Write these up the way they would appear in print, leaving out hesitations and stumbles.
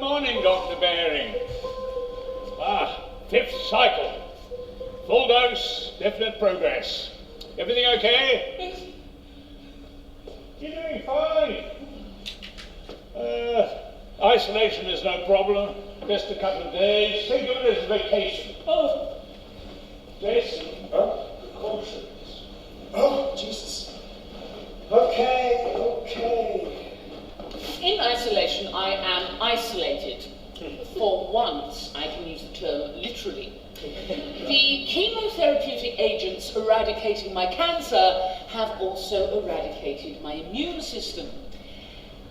morning, Dr. Baring. Fifth cycle. Full dose, definite progress. Everything okay? You're doing fine. Isolation is no problem. Just a couple of days. Think of it as a vacation. Oh, Jason. Precautions. Oh, Jesus. Okay. In isolation, I am isolated. For once, I can use the term literally. The chemotherapeutic agents eradicating my cancer have also eradicated my immune system.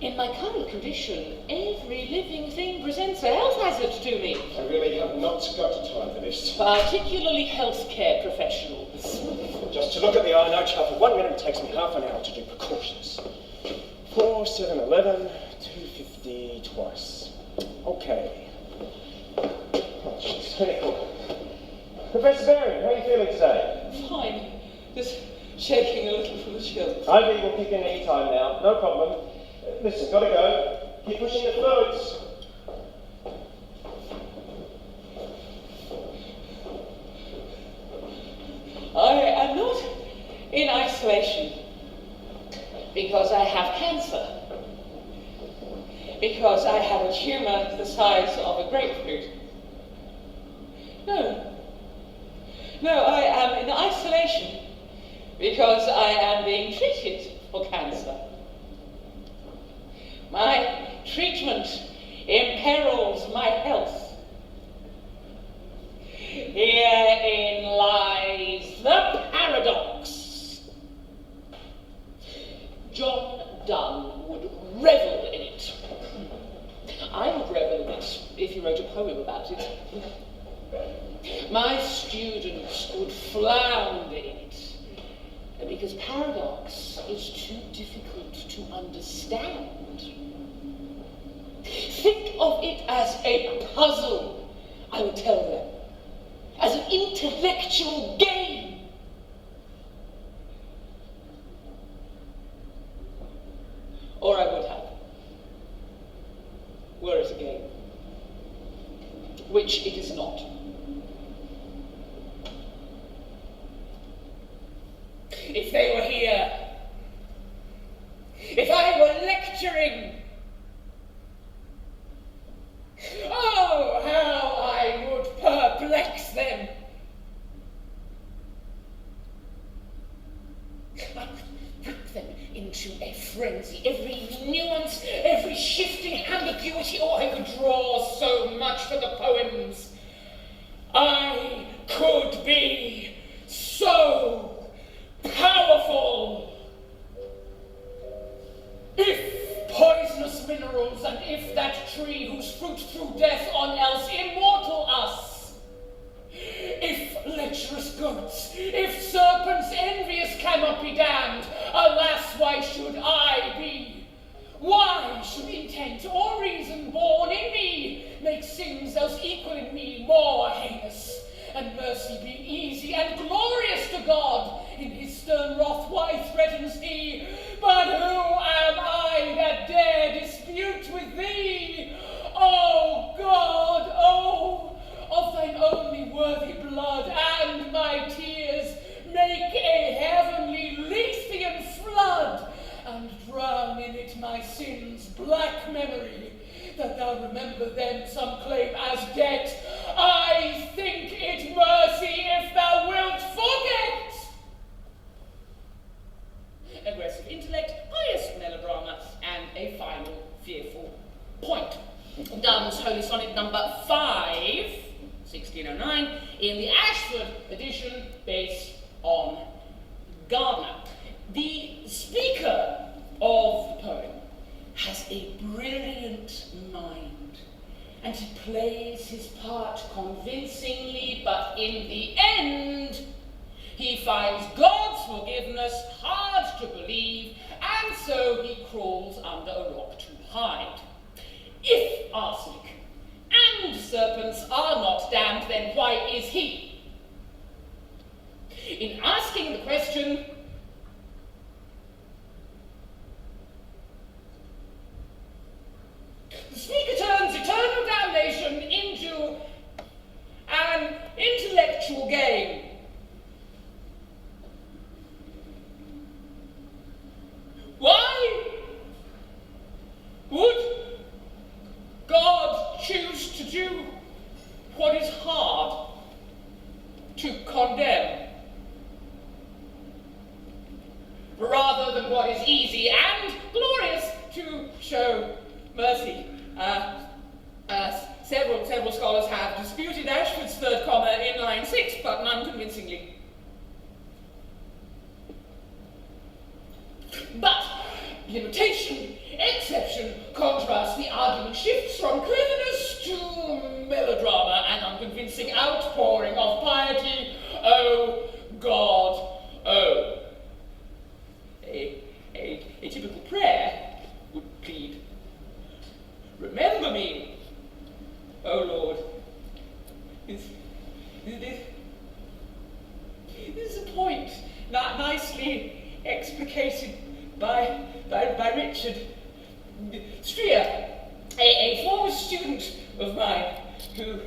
In my current condition, every living thing presents a health hazard to me. I really have not got time for this. Particularly healthcare professionals. Just to look at the iron note chart for 1 minute takes me half an hour to do precautions. 4, 7, 11, 250 twice. Okay. Oh, jeez. Anyhow. Professor Baring, how are you feeling today? Fine. Just shaking a little from the chill. IV will kick in any time now. No problem. Listen, gotta go. Keep pushing the fluids. I am not in isolation because I have cancer. Because I have a tumor the size of a grapefruit. No, I am in isolation because I am being treated for cancer. My treatment imperils my health. Herein lies the paradox. John Donne would revel in it. I would revel in it if he wrote a poem about it. My students would flounder in it because paradox is too difficult to understand. Think of it as a puzzle, I would tell them, as an intellectual game. Or I would have, were it a game, which it is not. If they were here, if I were lecturing, oh, how I would perplex them. I would whip them into a frenzy, every nuance, every shifting ambiguity. Oh, I could draw so much for the poems. I could be so powerful. If poisonous minerals, and if that tree whose fruit threw death on else immortal us, if lecherous goats, if serpents envious cannot be damned, alas, why should I be? Why should intent or reason born in me make sins else equal in me more heinous, and mercy be easy and glorious to God? In his stern wrath why threatens he? But who am I that dare dispute with thee? O God, oh, of thine only worthy blood and my tears, make a heavenly Lethean flood, and drown in it my sins' black memory, that thou remember them some claim as debt. I think it mercy if thou wilt forget. Aggressive intellect, pious melodrama, and a final fearful point. Donne's Holy Sonnet number 5, 1609, in the Ashford edition based on Gardner. The speaker of the poem has a brilliant mind, and he plays his part convincingly, but in the end, he finds God's forgiveness hard to believe, and so he crawls under a rock to hide. If arsenic and serpents are not damned, then why is he? In asking the question, the speaker turns eternally to do what is hard to condemn, rather than what is easy and glorious to show mercy. Several scholars have disputed Ashford's third comma in line 6, but none convincingly. But limitation, exception, contrast, the argument shifts from cleverness to melodrama and unconvincing outpouring of piety. Oh God, oh. A typical prayer would plead, remember me, oh Lord. This is a point not nicely explicated by Richard Streer, a former student of mine who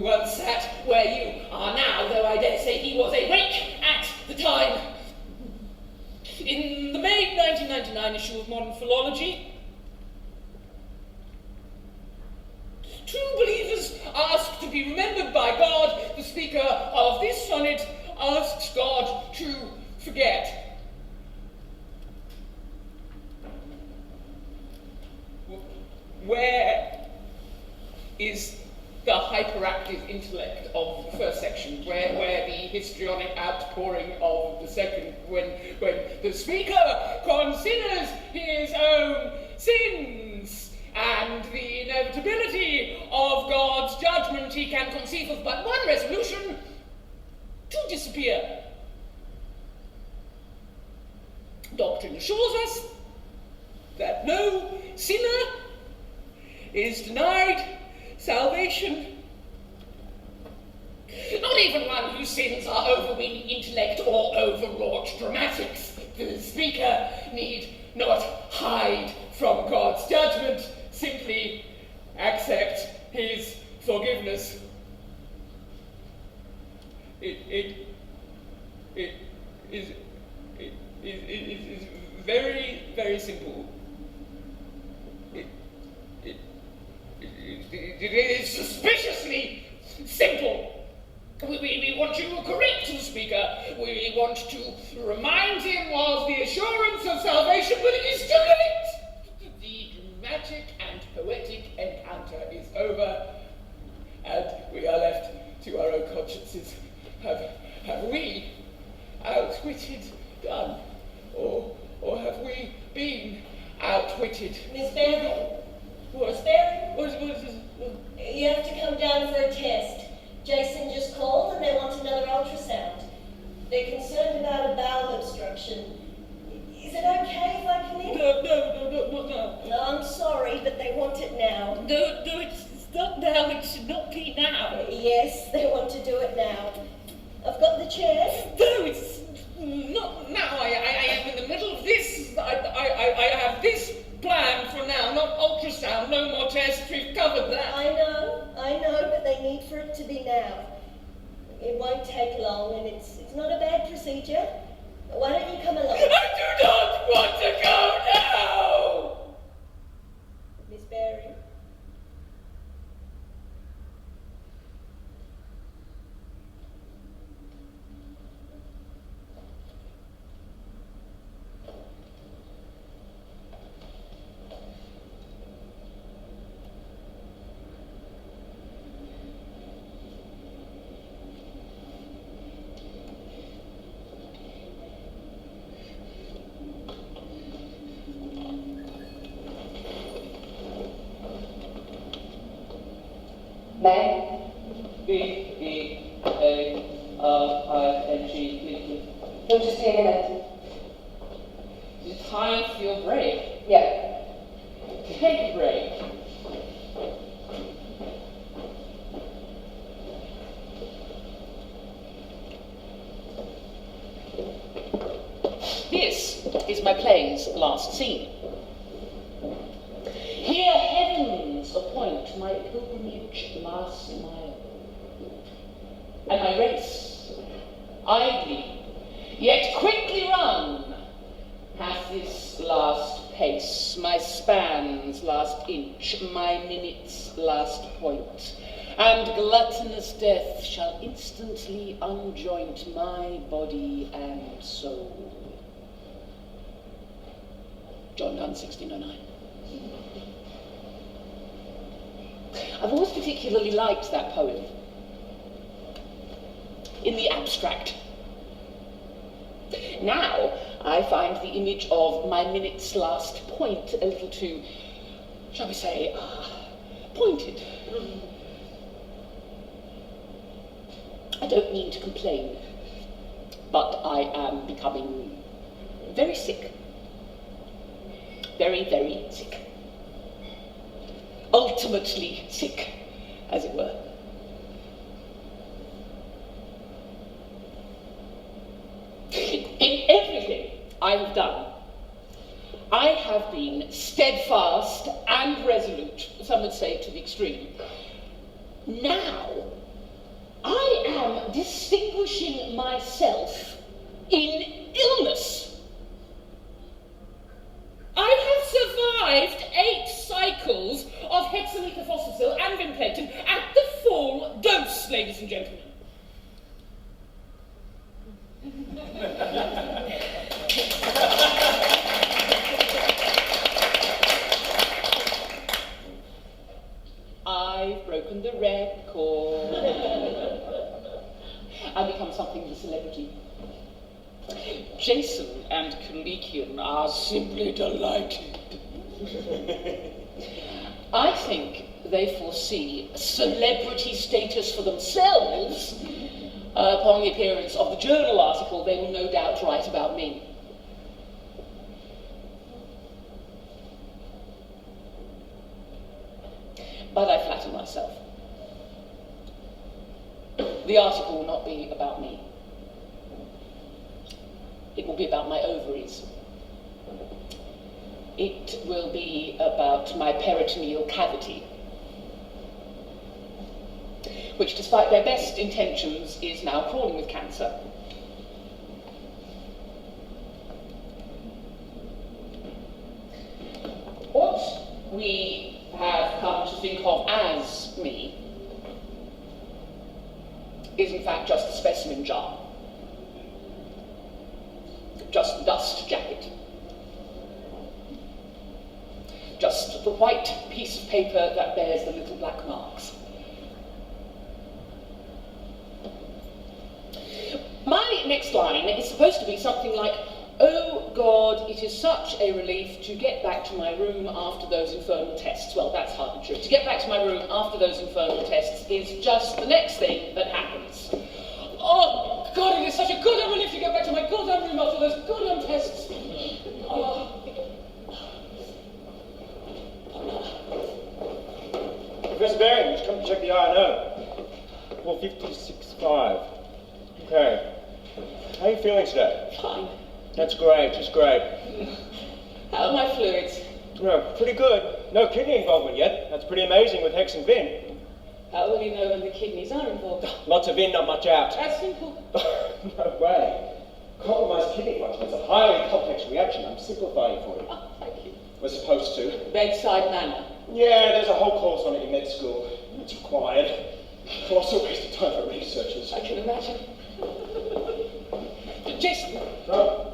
once sat where you are now, though I dare say he was awake at the time. In the May 1999 issue of Modern Philology, true believers ask to be remembered by God. The speaker of this sonnet asks God to forget. Where is the hyperactive intellect of the first section, where the histrionic outpouring of the second, when the speaker considers his own sins and the inevitability of God's judgment, he can conceive of but one resolution: to disappear. Doctrine assures us that no sinner is denied salvation. Not even one whose sins are overweening intellect or overwrought dramatics. The speaker need not hide from God's judgment, simply accept his forgiveness. It is very, very simple. It is suspiciously simple. We want to correct the speaker. We want to remind him of the assurance of salvation, but it is too late. The dramatic and poetic encounter is over, and we are left to our own consciences. Have we outwitted God, or have we been outwitted? Miss Berry? What? What is this? You have to come down for a test. Jason just called and they want another ultrasound. They're concerned about a bowel obstruction. Is it okay if I come in? No. No, I'm sorry, but they want it now. No, it's not now. It should not be now. Yes, they want to do it now. I've got the chair. No, it's not now. I am in the middle of this. I have this plan for now, not ultrasound, no more tests, we've covered that. I know, but they need for it to be now. It won't take long, and it's not a bad procedure. Why don't you come along? I do not want to go now! Miss Berry? B-E-A-R-I-N-G. You'll just take a minute. Is it time for your break? Yeah. Take a break. This is my play's last scene. Here heavens appoint my pilgrimage last mile, and my race, idly, yet quickly run, hath this last pace, my span's last inch, my minute's last point, and gluttonous death shall instantly unjoint my body and soul. John Donne, 1609. I've always particularly liked that poem. In the abstract. Now, I find the image of my minute's last point a little too, shall we say, pointed. I don't mean to complain, but I am becoming very sick. Very, very sick. Ultimately sick, as it were. In everything I have done, I have been steadfast and resolute, some would say to the extreme. Now, I am distinguishing myself in illness. I have survived 8 cycles of hexamethylphosphoryl and vinplatin at the full dose, ladies and gentlemen. I've broken the record. I've become something of a celebrity. Jason and Kalikian are simply delighted. I think they foresee celebrity status for themselves upon the appearance of the journal article they will no doubt write about me. But I flatter myself. The article will not be about me. It will be about my ovaries. It will be about my peritoneal cavity, which, despite their best intentions, is now crawling with cancer. What we have come to think of as me is in fact just a specimen jar. Just the dust jacket. Just the white piece of paper that bears the little black marks. My next line is supposed to be something like, "Oh God, it is such a relief to get back to my room after those infernal tests." Well, that's hardly true. To get back to my room after those infernal tests is just the next thing that happens. Oh God, it is such a goddamn relief to get back to my goddamn room after those goddamn tests. Oh. Professor Baring, just come to check the INO. 456.5. Okay. How are you feeling today? Fine. That's great, just great. How are my fluids? Well, pretty good. No kidney involvement yet. That's pretty amazing with Hex and Vin. How will you know when the kidneys are involved? Lots of in, not much out. That's simple. No way. Compromised kidney function is a highly complex reaction. I'm simplifying it for you. Oh, thank you. We're supposed to. Bedside manner. Yeah, there's a whole course on it in med school. It's required. Also a waste of time for researchers. I can imagine. Jason. No.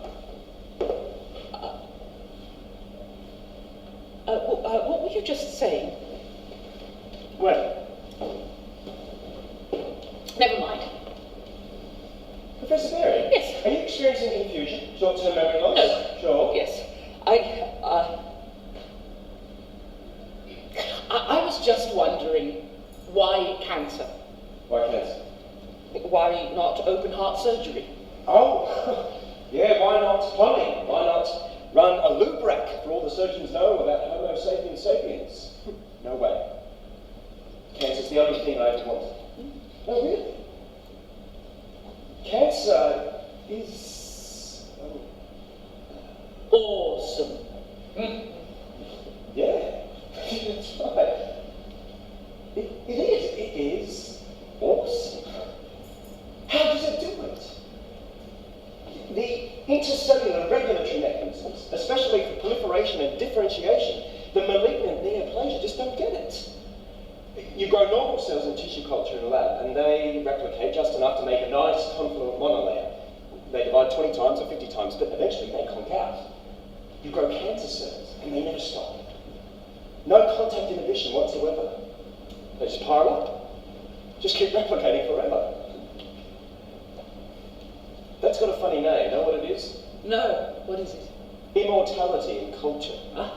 What were you just saying? Well, Never mind. Professor Berry? Yes. Are you experiencing confusion? Short-term memory loss? No. Sure. Yes. I was just wondering, why cancer? Why cancer? Why not open heart surgery? Oh, yeah, why not plumbing? Why not run a loop rack for all the surgeons know about Homo sapiens sapiens? No way. Cancer's the only thing I ever want. No, really. Cancer is... Awesome. Yeah, that's right. It is awesome. How does it do it? The intercellular regulatory mechanisms, especially for proliferation separation and differentiation. The malignant neoplasia just don't get it. You grow normal cells in tissue culture in a lab, and they replicate just enough to make a nice confluent monolayer. They divide 20 times or 50 times, but eventually they conk out. You grow cancer cells, and they never stop. No contact inhibition whatsoever. They just pile up. Just keep replicating forever. That's got a funny name. Know what it is? No, what is it? Immortality in culture. Ah,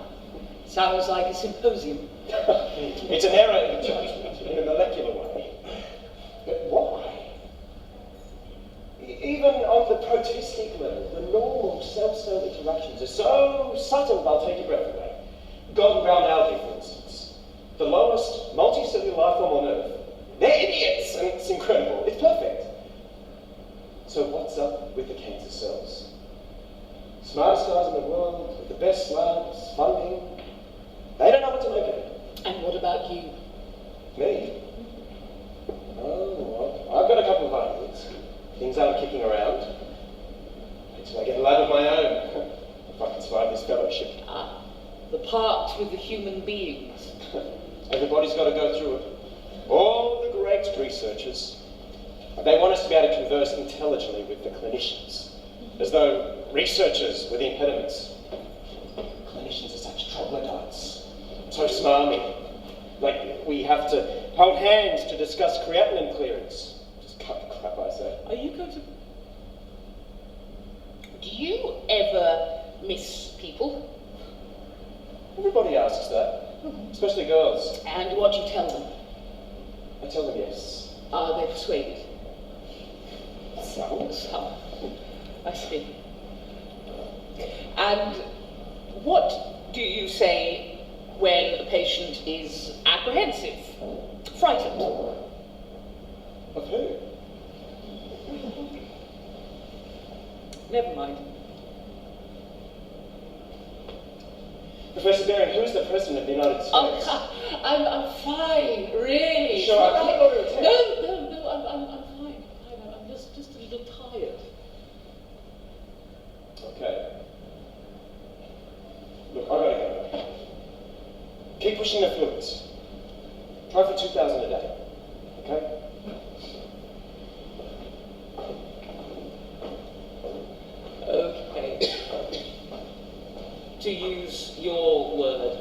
sounds like a symposium. It's an error in judgment in a molecular way. But why? Even on the protistic level, the normal cell-cell interactions are so subtle they'll take your breath away. Golden brown algae, for instance. The lowest multicellular life form on Earth. They're idiots, and it's incredible. It's perfect. So what's up with the cancer cells? Smartest guys in the world, with the best labs, funding. They don't know what to make of it. And what about you? Me? Oh, I've got a couple of ideas. Things I'm kicking around. Until I get a lab of my own. If I can survive this fellowship. Ah, the part with the human beings. Everybody's got to go through it. All the great researchers. They want us to be able to converse intelligently with the clinicians. As though researchers were the impediments. Clinicians are such troglodytes. So smarmy. Like, we have to hold hands to discuss creatinine clearance. Just cut the crap, I say. Are you going to... Do you ever miss people? Everybody asks that. Especially girls. And what do you tell them? I tell them yes. Are they persuaded? Some. Some. I see. And what do you say when a patient is apprehensive, frightened? Of who? Never mind. Professor Baring, who's the President of the United States? Oh, I'm fine, really. Sure, I can't order a text. No, I'm fine. I'm just a little tired. Okay. Look, I gotta go. Keep pushing the fluids. Try for 2,000 a day. Okay? Okay. To use your word.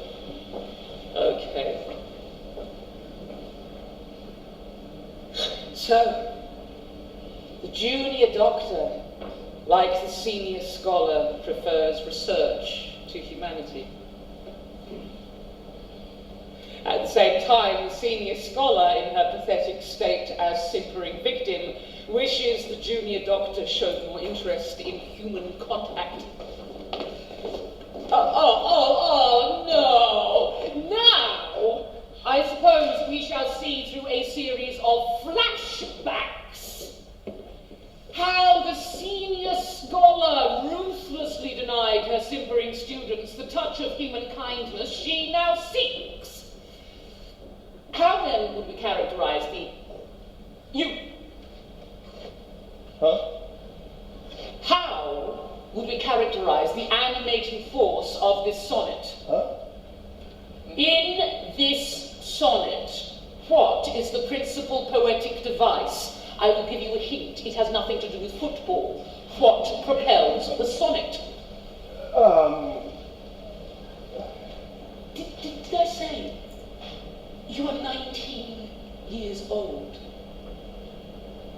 Okay. So, the junior doctor, like the senior scholar, prefers research to humanity. At the same time, the senior scholar, in her pathetic state as simpering victim, wishes the junior doctor showed more interest in human contact. No! Now, I suppose we shall see through a series of flashbacks how the senior scholar ruthlessly denied her simpering students the touch of human kindness she now seeks. How then would we characterize the... You. Huh? How would we characterize the animating force of this sonnet? Huh? In this sonnet, what is the principal poetic device? I will give you a hint. It has nothing to do with football. What propels the sonnet? Did I say you are 19 years old?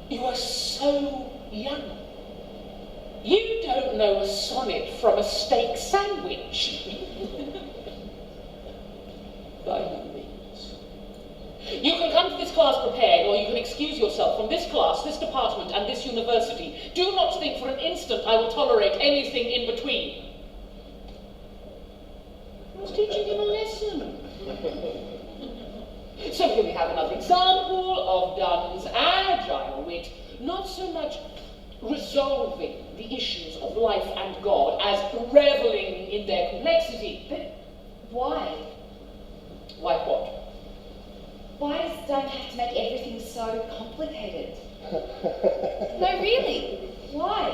You are so young. You don't know a sonnet from a steak sandwich. By no means. You can come to this class prepared, or you can excuse yourself from this class, this department, and this university. Do not think for an instant I will tolerate anything in between. I was teaching him a lesson. So here we have another example of Dunn's agile wit, not so much resolving the issues of life and God as reveling in their complexity. But why? Why what? Why does Dunn have to make everything so complicated? No, really, why?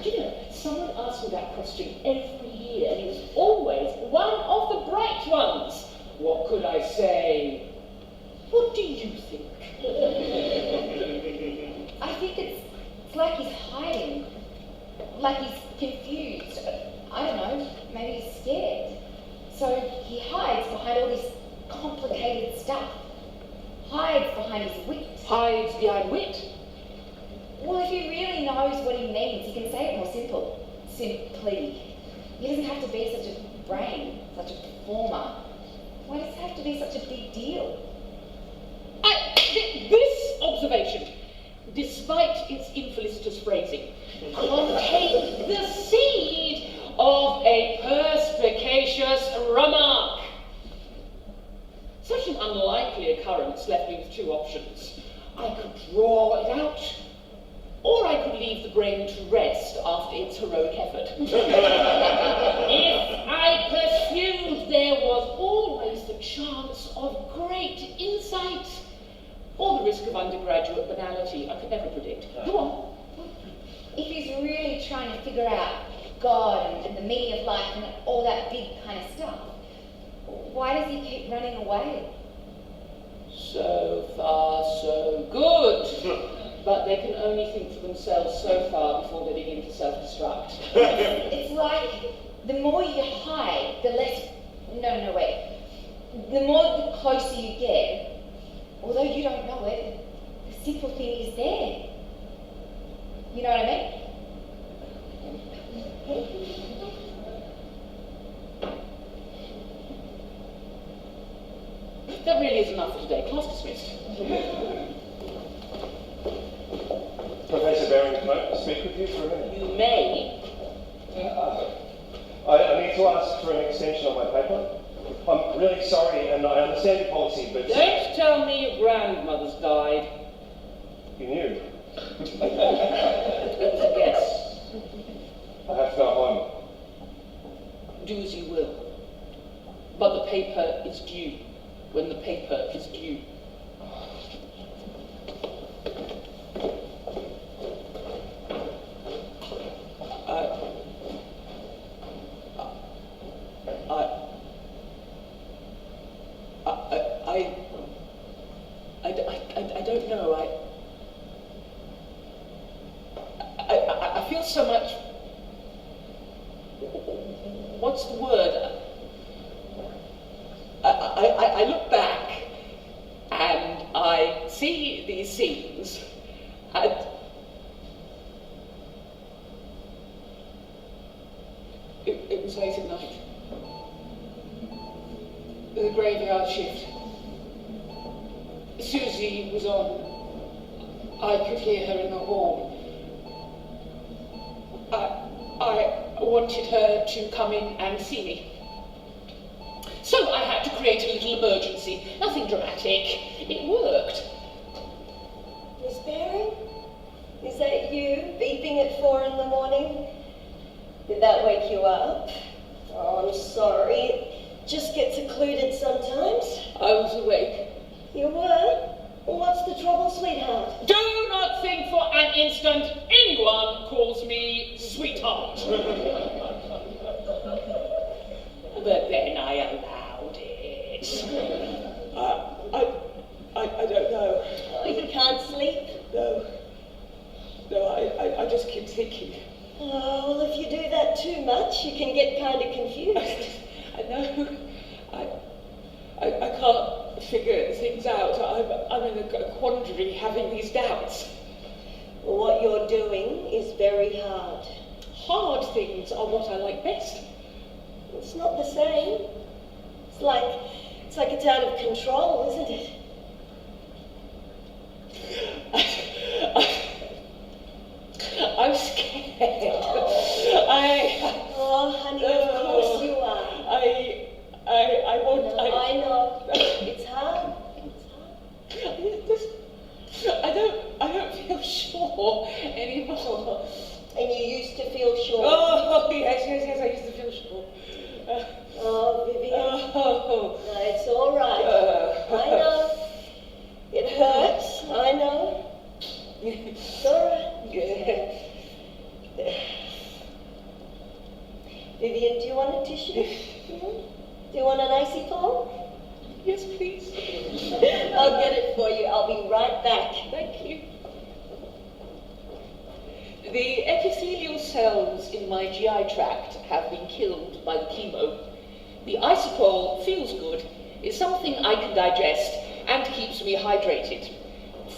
You know, Someone asked me that question every year, and it was always one of the bright ones. What could I say? What do you think? I think it's like he's hiding. Like he's confused. I don't know, maybe he's scared. So he hides behind all this complicated stuff. Hides behind his wit. Hides behind wit. Well, if he really knows what he means, he can say it more simply. He doesn't have to be such a brain, such a performer. Why does it have to be such a big deal? This observation, despite its infelicitous phrasing, contained the seed of a perspicacious remark. Such an unlikely occurrence left me with two options. I could draw it out, or I could leave the brain to rest after its heroic effort. If I pursued, there was always the chance of great insight, or the risk of undergraduate banality. I could never predict. Go on. If he's really trying to figure out God and the meaning of life and all that big kind of stuff, why does he keep running away? So far, so good. But they can only think for themselves so far before they begin to self-destruct. It's like the more you hide, the less... No, wait. The more the closer you get, although you don't know it, the simple thing is there. You know what I mean? That really is enough for today. Class dismissed. Professor Baring, can I speak with you for a minute? You may. I need to ask for an extension on my paper. I'm really sorry, and I understand your policy, but... Don't tell me your grandmother's died. You knew. It was a guess. I have to go home. Do as you will. But the paper is due when the paper is due. I don't know. I feel so much. What's the word? I look back and I see these scenes and it was late at night. The graveyard shift. Susie was on. I could hear her in the hall. I wanted her to come in and see me. So I had to create a little emergency. Nothing dramatic. It worked. Miss Baring? Is that you beeping at 4 in the morning? Did that wake you up? Oh, I'm sorry. It just gets occluded sometimes. I was awake. You were? Well, what's the trouble, sweetheart? Do not think for an instant anyone calls me sweetheart. But then I allowed it. I don't know. Oh, you can't sleep? No, I just keep thinking. Oh, well, if you do that too much, you can get kind of confused. I know. I can't figure things out. I'm in a quandary having these doubts. Well, what you're doing is very hard. Hard things are what I like best. It's not the same. It's like it's out of control, isn't it? I'm scared. Oh, honey, of course you are. I want. No, I know. It's hard. I don't feel sure anymore. And you used to feel sure. Oh, yes, I used to feel sure. Oh, Vivian. Oh. No, it's all right. I know. It hurts. I know. It's all right. Yeah. I'll get it for you. I'll be right back. Thank you. The epithelial cells in my GI tract have been killed by the chemo. The isopol feels good, is something I can digest, and keeps me hydrated.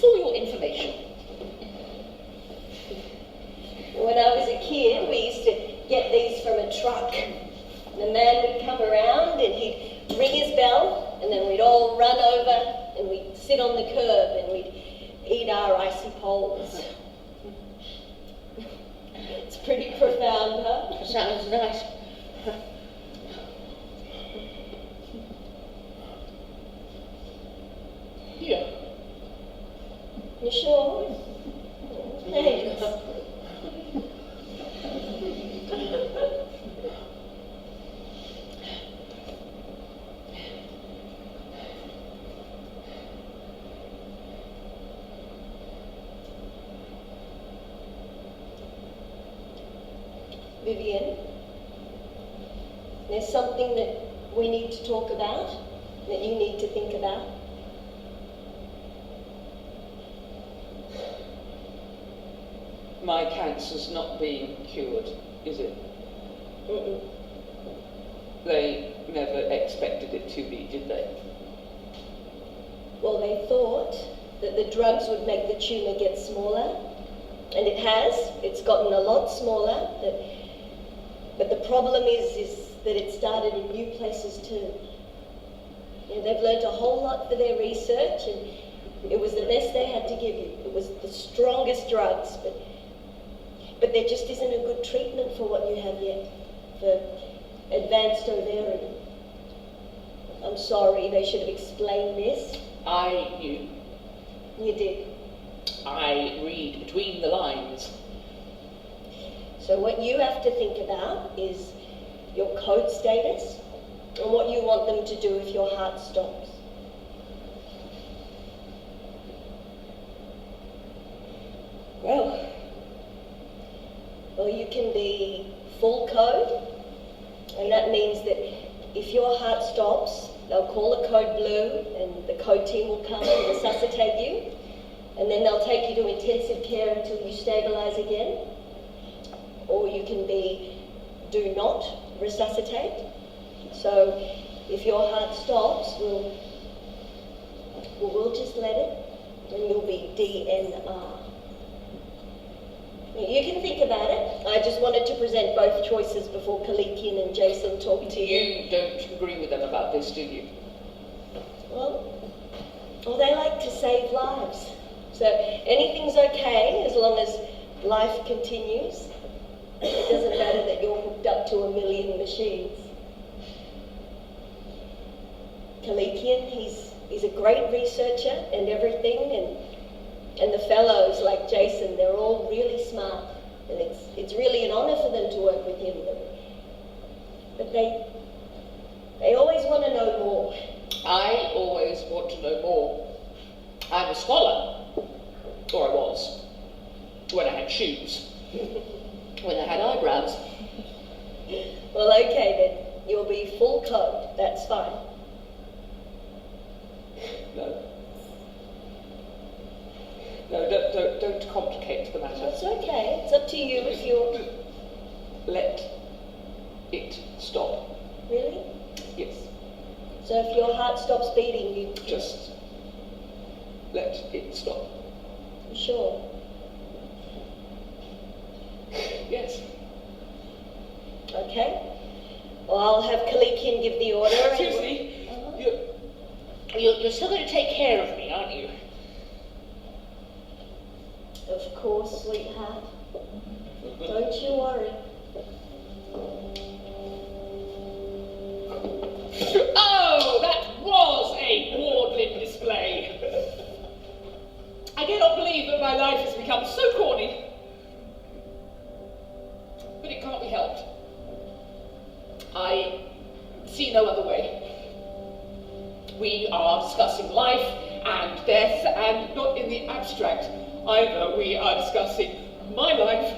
For your information. When I was a kid, we used to get these from a truck. The man would come around and he'd ring his bell, and then we'd all run over and we'd sit on the curb and we'd eat our icy poles. It's pretty profound, huh? Sounds nice. Here. You sure? Thanks. Vivian, there's something that we need to talk about, that you need to think about. My cancer's not being cured, is it? Mm-mm. They never expected it to be, did they? Well, they thought that the drugs would make the tumour get smaller, and it has. It's gotten a lot smaller, but the problem is that it started in new places too. You know, they've learned a whole lot for their research, and it was the best they had to give you. It was the strongest drugs, but there just isn't a good treatment for what you have yet, for advanced ovarian. I'm sorry, they should have explained this. I knew. You did. I read between the lines. So what you have to think about is your code status and what you want them to do if your heart stops. Well, you can be full code, and that means that if your heart stops, they'll call a code blue, and the code team will come and resuscitate you, and then they'll take you to intensive care until you stabilize again. Or you can be do not resuscitate. So if your heart stops, we'll just let it, and you'll be DNR. You can think about it. I just wanted to present both choices before Kalikian and Jason talk to you. You don't agree with them about this, do you? Well, they like to save lives. So anything's okay as long as life continues. It doesn't matter that you're hooked up to 1 million machines. Kalikian, he's a great researcher and everything, and the fellows like Jason, they're all really smart, and it's really an honor for them to work with him. But they always want to know more. I always want to know more. I'm a scholar, or I was, when I had shoes, when I had eyebrows. Well, okay then, you'll be full code, that's fine. No, don't complicate the matter. That's okay, it's up to you if you're... Let it stop. Really? Yes. So if your heart stops beating, you... Just let it stop. You sure? Yes. Okay. Well, I'll have Kalikian give the order. and- Seriously, you're still going to take care of me, aren't you? Of course, sweetheart. Don't you worry. Oh, that was a maudlin display. I cannot believe that my life has become so corny. But it can't be helped. I see no other way. We are discussing life and death, and not in the abstract either. We are discussing my life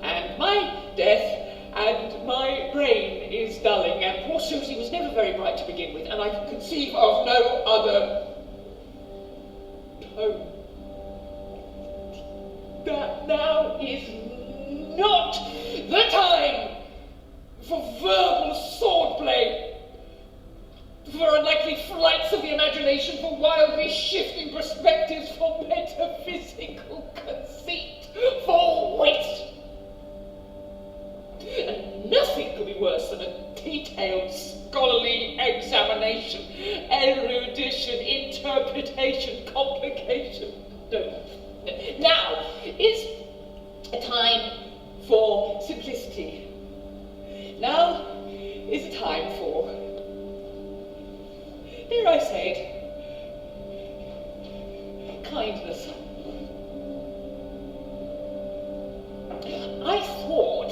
and my death, and my brain is dulling, and poor Susie was never very bright to begin with, and I can conceive of no other home. That now is not the time for verbal swordplay, for unlikely flights of the imagination, for wildly shifting perspectives, for metaphysical conceit, for wit. And nothing could be worse than a detailed scholarly examination, erudition, interpretation, complication. No. Now is a time for simplicity. Now is a time for, dare I say it, kindness. I thought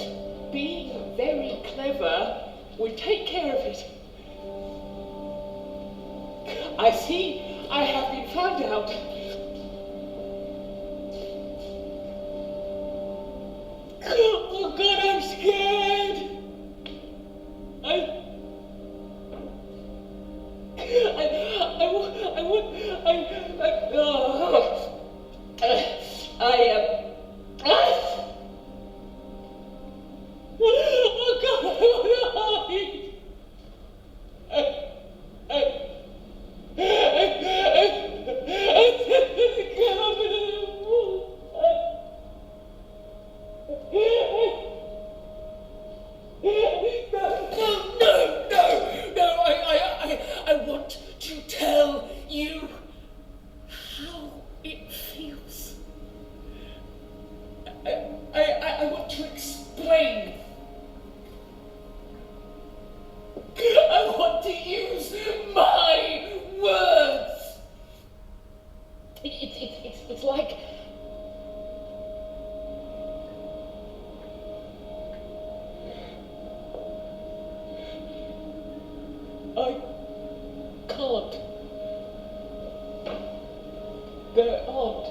being very clever would take care of it. I see I have been found out. Oh God, I'm scared. I want to tell you how it feels. I want to explain. I want to use my words. It's like I can't. There aren't.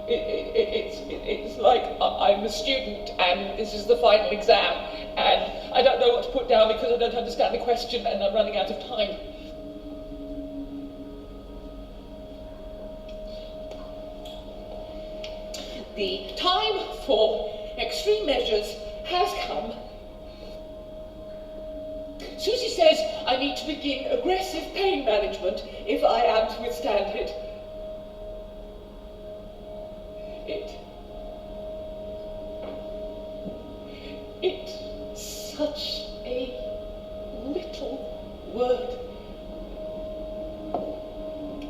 It's like I'm a student and this is the final exam and I don't know what to put down because I don't understand the question and I'm running out of time. The time for extreme measures has come. Susie says I need to begin aggressive pain management if I am to withstand it. It's such a little word.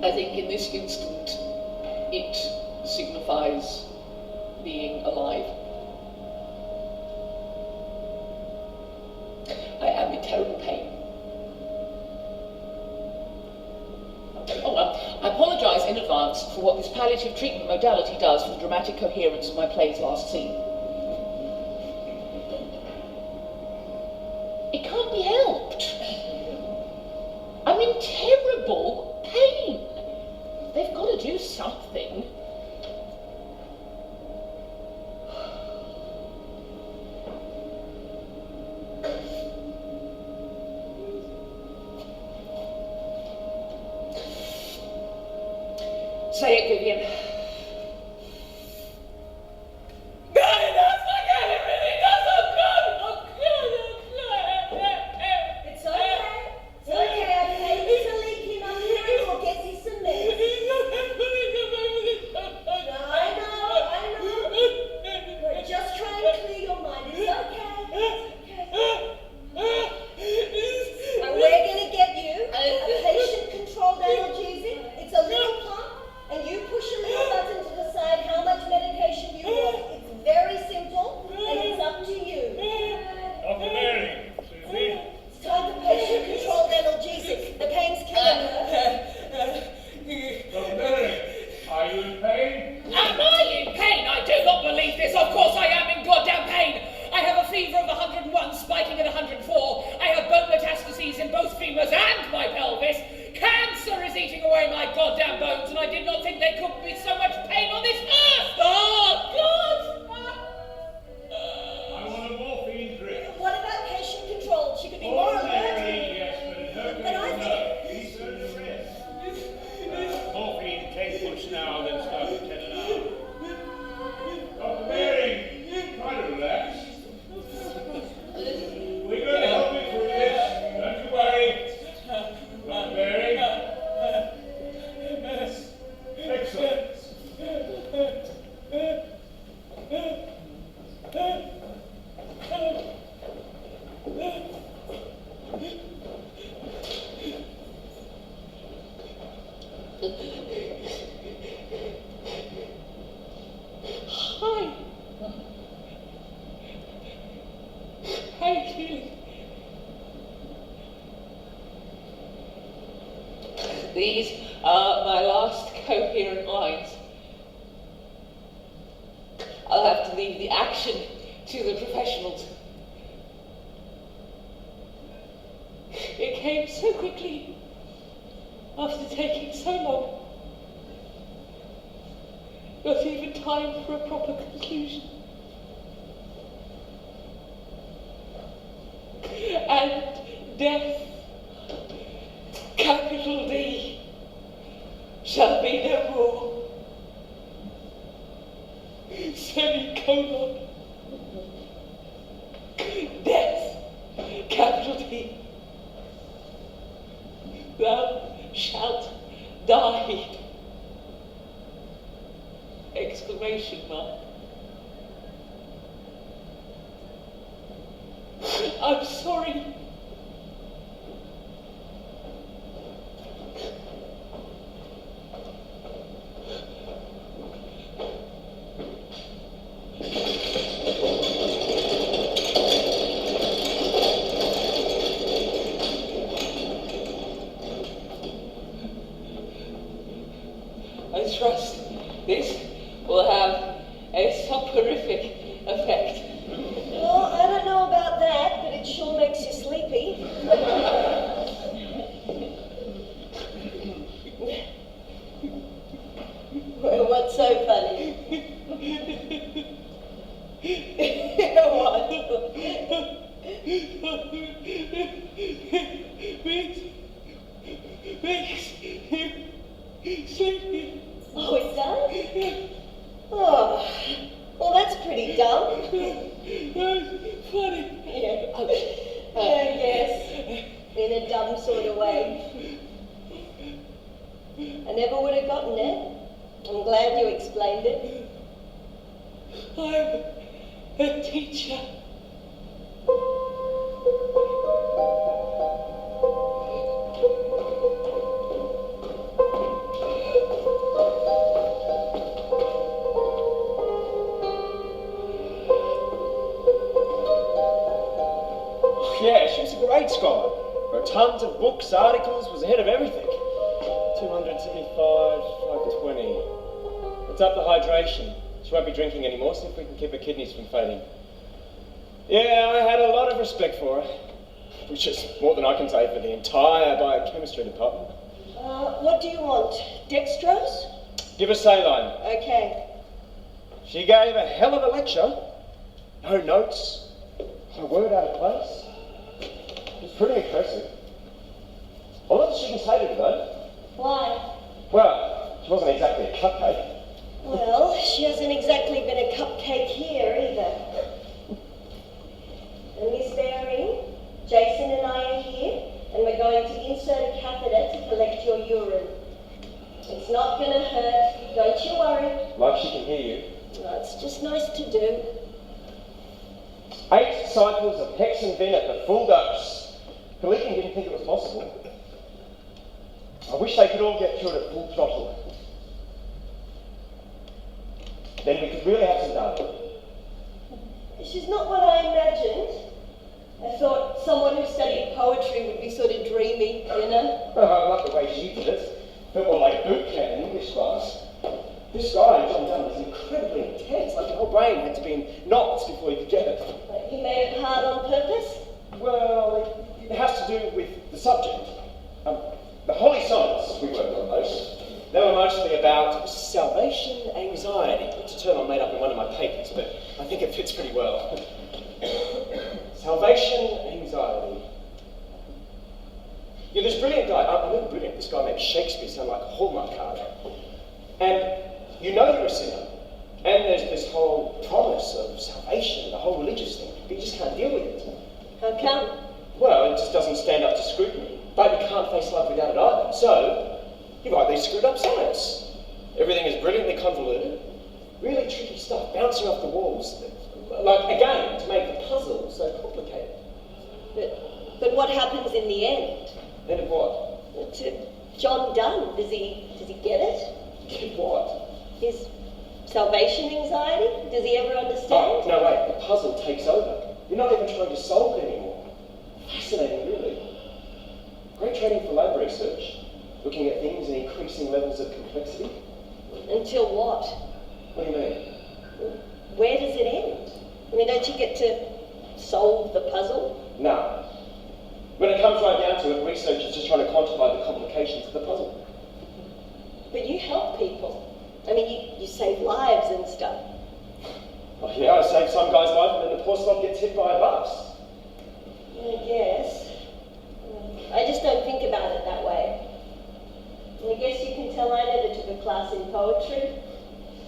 I think in this instant it signifies being alive. I am in terrible pain. Oh well, I apologise in advance for what this palliative treatment modality does for the dramatic coherence of my play's last scene. It can't be helped. I'm in terrible pain. They've got to do something. Say it, Vivian. These are my last coherent lines. I'll have to leave the action to the professionals. It came so quickly, after taking so long. Not even time for a proper conclusion. And death, capital D, shall be no more. Semicolon. Death, capital D. Thou shalt die. Exclamation mark. I'm sorry. I trust this will have a soporific effect. Well, I don't know about that, but it sure makes you sleepy. Well, what's so funny? What? Makes you sleepy. Oh, it does? Oh, well, that's pretty dumb. That's funny. Yeah, I guess. In a dumb sort of way. I never would have gotten it. I'm glad you explained it. I'm a teacher. Yeah, she was a great scholar. Wrote tons of books, articles, was ahead of everything. 275, 520. It's up the hydration. She won't be drinking anymore, see if we can keep her kidneys from failing. Yeah, I had a lot of respect for her. Which is more than I can say for the entire biochemistry department. What do you want? Dextrose? Give her saline. Okay. She gave a hell of a lecture. No notes. Not a word out of place. It was pretty impressive. A lot that she can say to her, though. Why? Well, she wasn't exactly a cupcake. Well, she hasn't exactly been a cupcake here either. And Miss Baring, Jason and I are here, and we're going to insert a catheter to collect your urine. It's not going to hurt, don't you worry. Like she can hear you. Well, it's just nice to do. 8 cycles of Hexenvin at the full dose. Philippe didn't think it was possible. I wish they could all get through it at full throttle. Then we could really have some data. This is not what I imagined. I thought someone who studied poetry would be sort of dreamy, you know? I love the way she did it. Felt more like boot camp in English class. This guy, John Dunn, was incredibly intense. Like the whole brain had to be in knots before you could get it. Like he made it hard on purpose? Well, it has to do with the subject. The holy sonnets we worked on those. They were mostly about salvation anxiety. It's a term I made up in one of my papers, but I think it fits pretty well. Salvation anxiety. Yeah, this brilliant guy, I mean brilliant, this guy made Shakespeare sound like a Hallmark card. And you know you're a sinner. And there's this whole promise of salvation, the whole religious thing, but you just can't deal with it. How come? Well, it just doesn't stand up to scrutiny. But you can't face life without it either. So, you write these screwed up sonnets. Everything is brilliantly convoluted. Really tricky stuff, bouncing off the walls. Like, again, to make the puzzle so complicated. But what happens in the end? End of what? To John Dunn, does he get it? Get what? His salvation anxiety? Does he ever understand? Oh, no, wait, the puzzle takes over. You're not even trying to solve it anymore. Fascinating, really. Great training for lab research. looking at things in increasing levels of complexity. Until what? What do you mean? Where does it end? I mean, don't you get to solve the puzzle? No. When it comes right down to it, research is just trying to quantify the complications of the puzzle. But you help people. I mean, you save lives and stuff. Oh yeah, I saved some guy's life and then the poor slob gets hit by a bus. I guess. I just don't think about it that way. I guess you can tell I never took a class in poetry.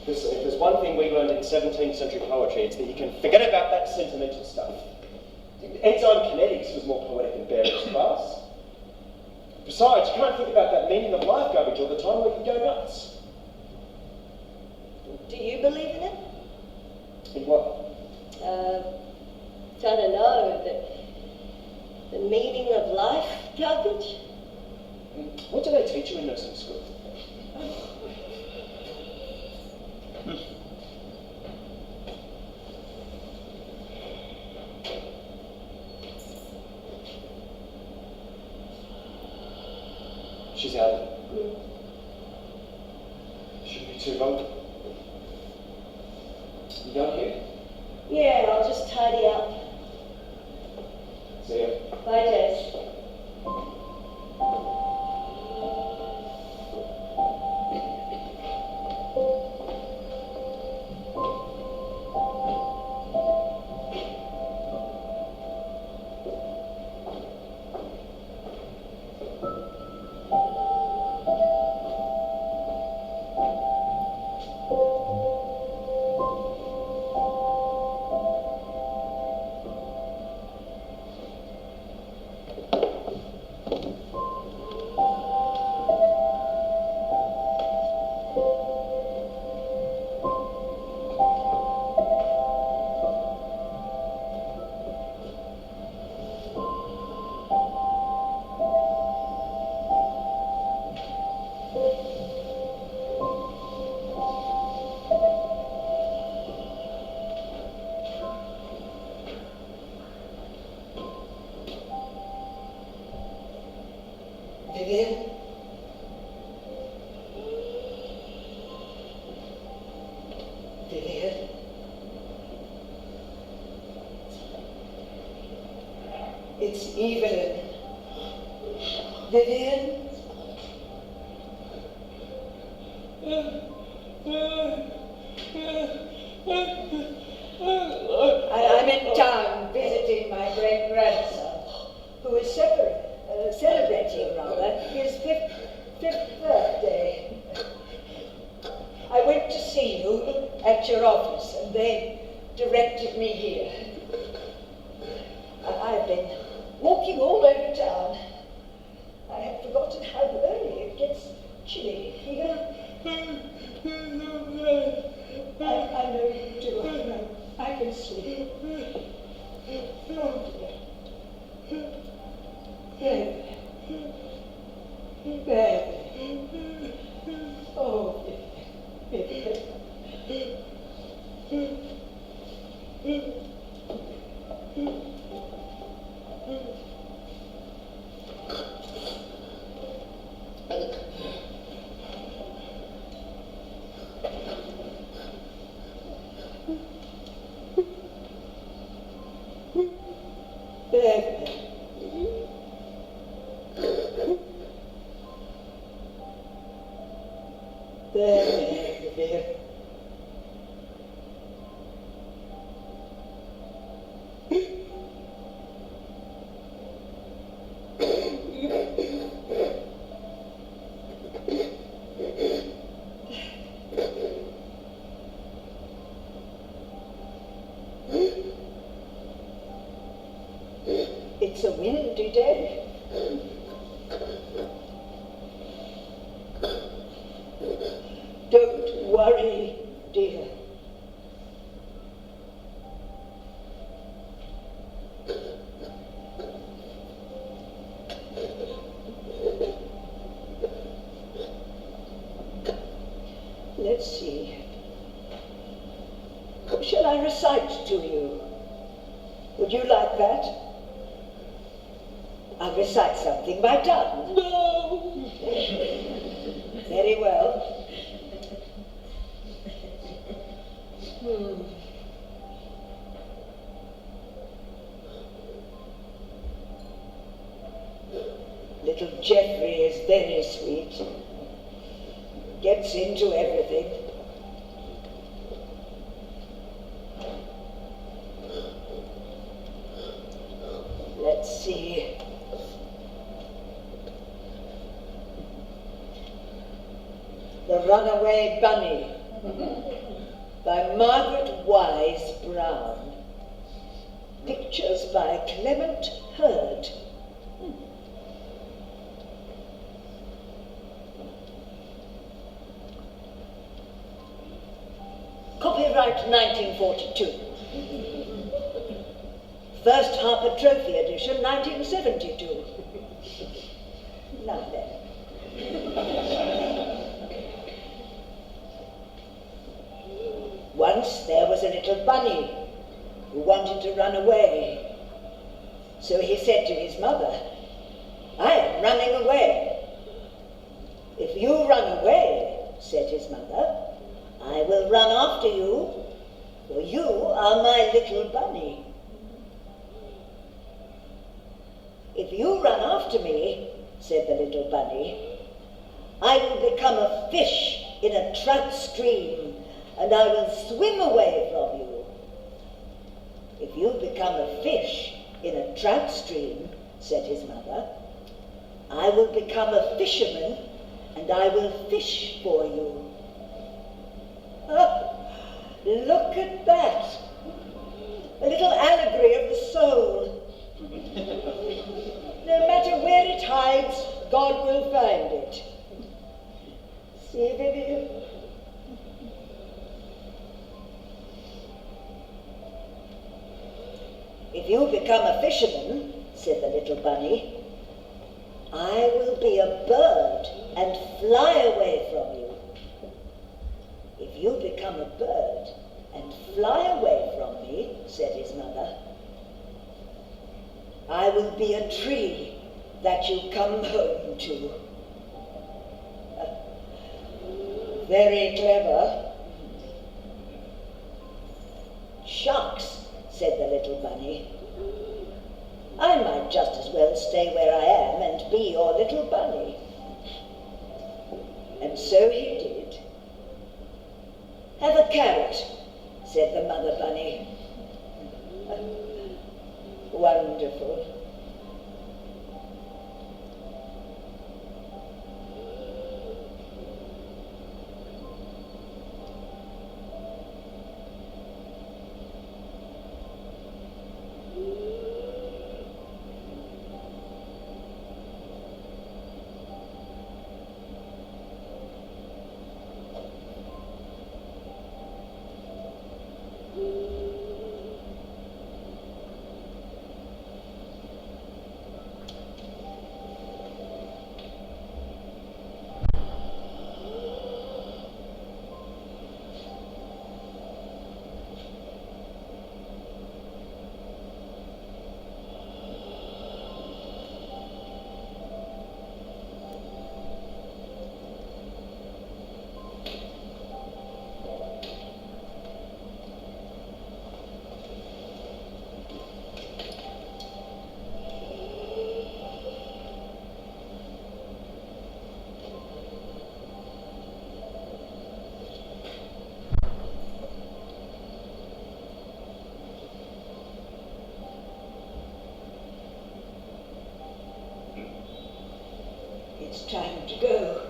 Listen, if there's one thing we learned in 17th century poetry, it's that you can forget about that sentimental stuff. Enzyme kinetics was more poetic than Bear's class. Besides, you can't think about that meaning of life garbage all the time or you can go nuts. Do you believe in it? In what? I don't know, the meaning of life garbage? What do they teach you in nursing school? She's out of it. Shouldn't be too long. You done here? Yeah, I'll just tidy up. See ya. Bye, Jess. Vivian? Vivian? It's Evelyn. Vivian? I'm in town visiting my great-grandson, who is celebrating his fifth birthday. I went to see you at your office, and they directed me here. I've been walking all over town. I had forgotten how early it gets chilly here. I know you do. I know. I can sleep. Oh dear. Baby. Baby. Oh, baby. It's a windy day. write something by tongue? No. Very well. Little Geoffrey is very sweet. Gets into everything. Let's see. The Runaway Bunny by Margaret Wise Brown. Pictures by Clement Hurd. Copyright 1942. First Harper Trophy edition 1972. Now then. Once there was a little bunny who wanted to run away. So he said to his mother, "I am running away." "If you run away," said his mother, "I will run after you, for you are my little bunny." "If you run after me," said the little bunny, "I will become a fish in a trout stream, and I will swim away from you." "If you become a fish in a trout stream," said his mother, "I will become a fisherman, and I will fish for you." Oh, look at that! A little allegory of the soul. No matter where it hides, God will find it. See, Vivian? "If you become a fisherman," said the little bunny, "I will be a bird and fly away from you." "If you become a bird and fly away from me," said his mother, "I will be a tree that you come home to." Very clever. "Shucks," said the little bunny, "I might just as well stay where I am and be your little bunny." And so he did. "Have a carrot," said the mother bunny. Wonderful. It's time to go.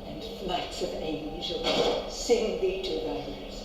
And flights of angels sing thee to thy rest.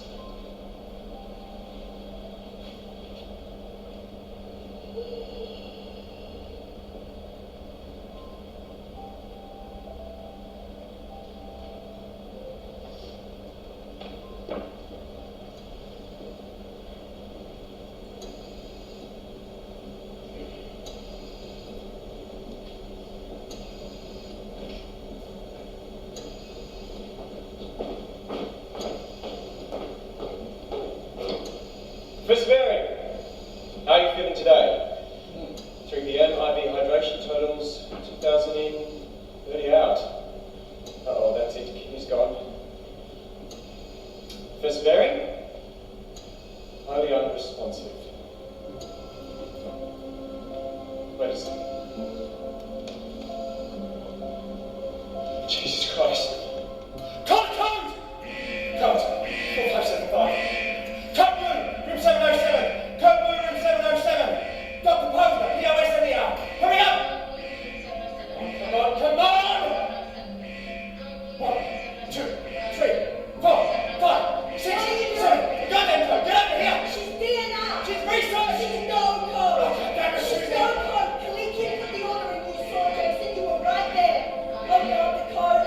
2, 3, 4, 5, 6, 7. Go then, Code. Get over here. She's DNR. She's research. She's no code. Oh, damn it, She's Susie. no code. Kaliki put the order in. You saw Jason. You were right there. Open up the code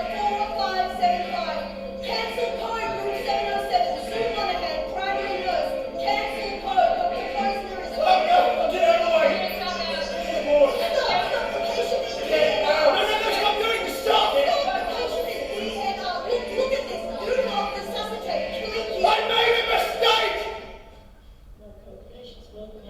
4575. Cancel code room 707. Sue Monahan, primary nurse. Cancel code. Dr. Posner is. Oh, no. Get out of the way. Stop. Stop. Stop. The patient is No, DNR. stop doing this. Stop. The patient is DNR. Look at this. Do not resuscitate. Kaliki. I made a mistake. No code. Patient's no code.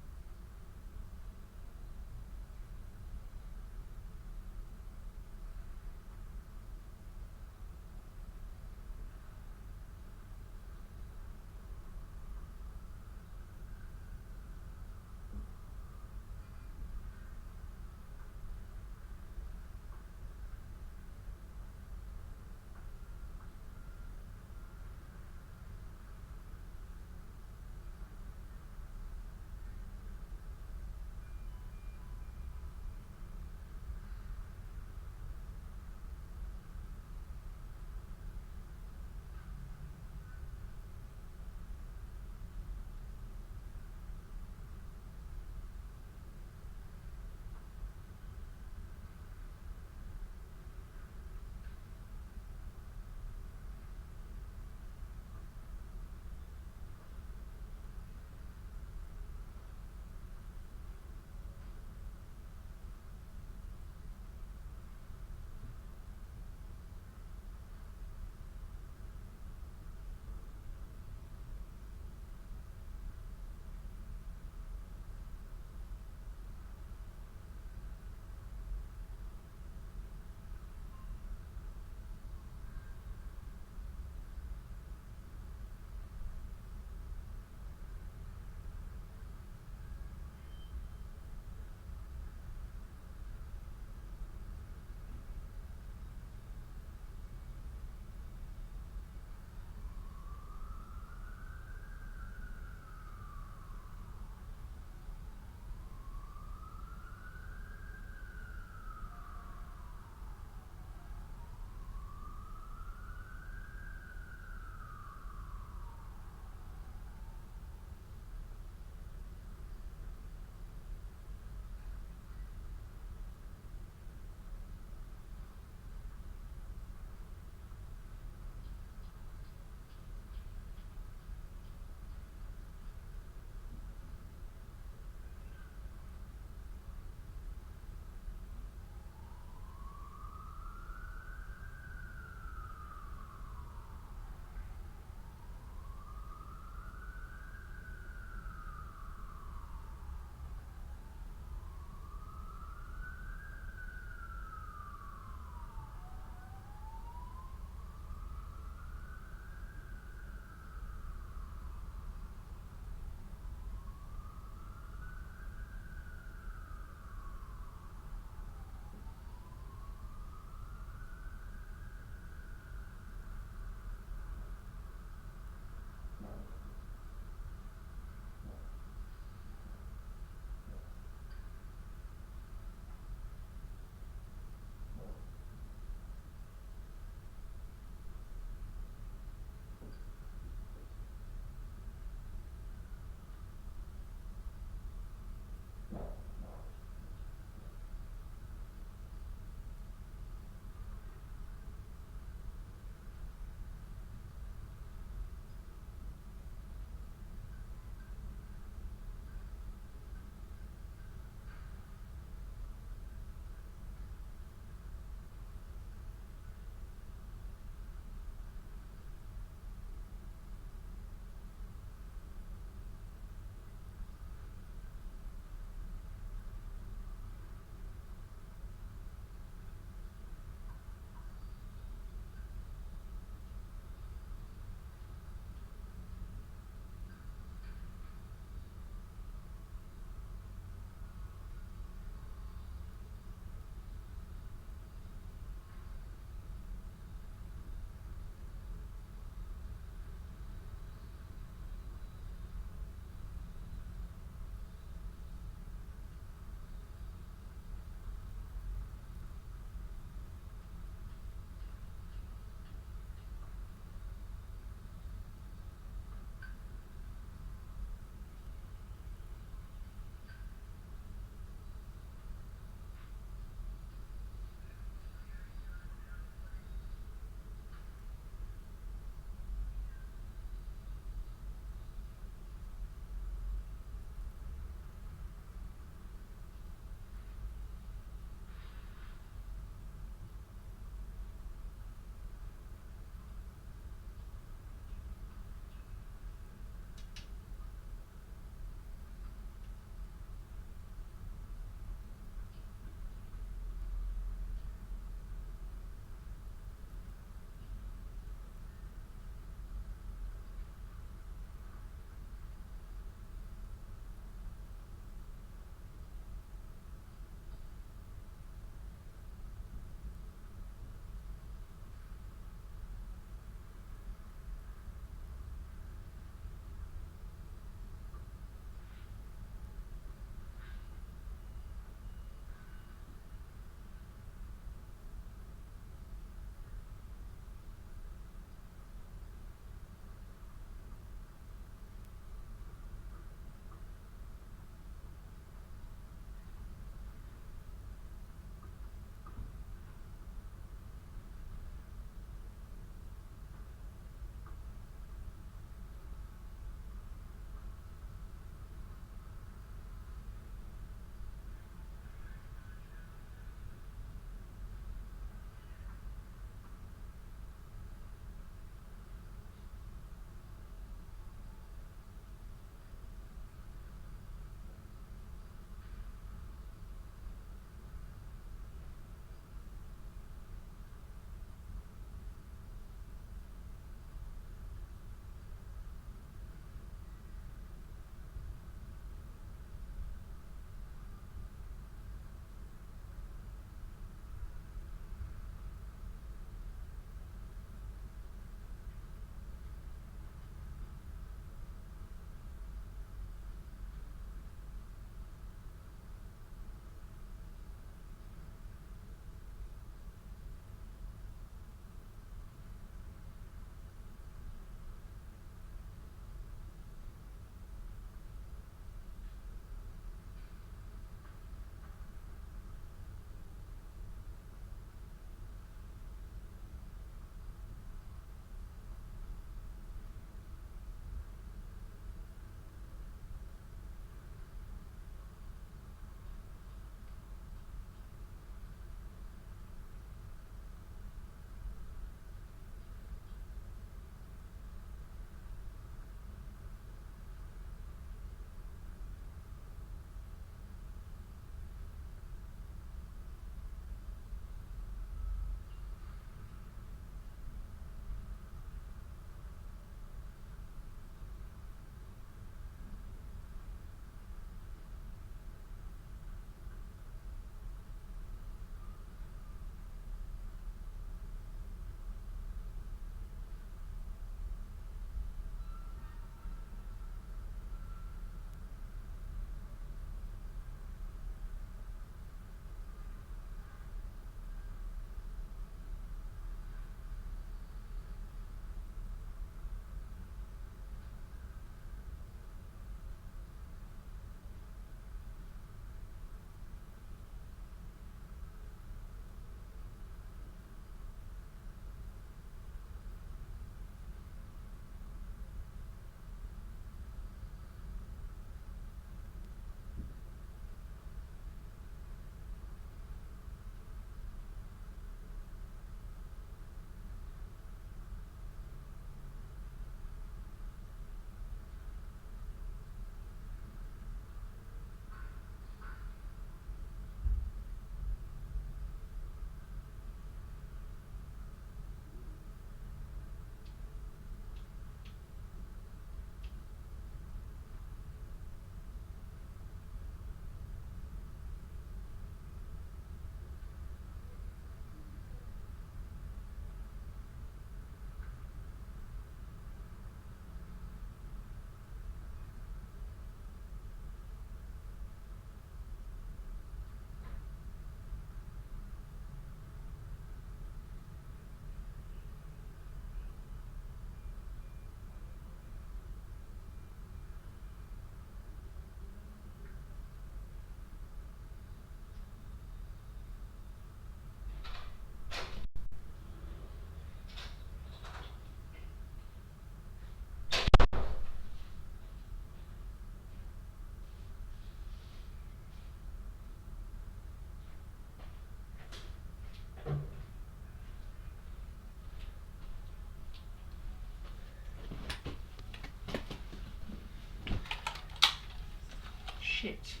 shit.